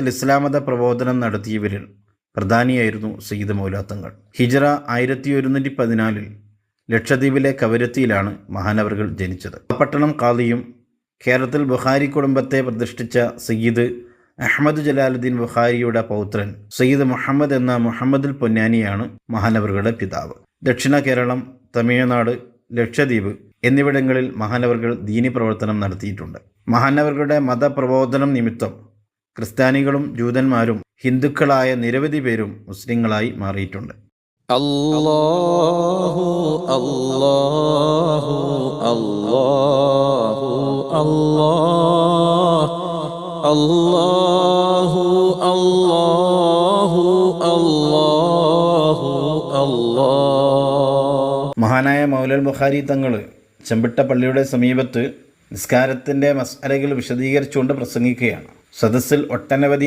ഇസ്ലാമത പ്രബോധനം നടത്തിയവരിൽ പ്രധാനിയായിരുന്നു സയ്യിദ് മൗലാത്തങ്ങൾ. ഹിജ്റ 1114 ലക്ഷദ്വീപിലെ കവരത്തിയിലാണ് മഹാനവറുകൾ ജനിച്ചത്. പട്ടണം ഖാദിയും കേരളത്തിൽ ബുഖാരി കുടുംബത്തെ പ്രതിഷ്ഠിച്ച സയ്യിദ് അഹമ്മദ് ജലാലുദ്ദീൻ ബുഖാരിയുടെ പൗത്രൻ സയ്യിദ് മുഹമ്മദ് എന്ന മുഹമ്മദുൽ പൊന്നാനിയാണ് മഹാനവറുകളുടെ പിതാവ്. ദക്ഷിണ കേരളം, തമിഴ്നാട്, ലക്ഷദ്വീപ് എന്നിവിടങ്ങളിൽ മഹാനവറുകൾ ദീനി പ്രവർത്തനം നടത്തിയിട്ടുണ്ട്. മഹാനവറുകളുടെ മതപ്രബോധനം നിമിത്തം ക്രിസ്ത്യാനികളും ജൂതന്മാരും ഹിന്ദുക്കളായ നിരവധി പേരും മുസ്ലിങ്ങളായി മാറിയിട്ടുണ്ട്. അല്ലാഹു അല്ലാഹു അല്ലാഹു അല്ലാഹു അല്ലാഹു അല്ലാഹു അല്ലാഹു അല്ലാഹു. മഹാനായ മൗലൽ ബുഖാരി തങ്ങൾ ചെമ്പിട്ട പള്ളിയുടെ സമീപത്ത് നിസ്കാരത്തിൻ്റെ മസ്അലകൾ വിശദീകരിച്ചുകൊണ്ട് പ്രസംഗിക്കുകയാണ്. സദസ്സിൽ ഒട്ടനവധി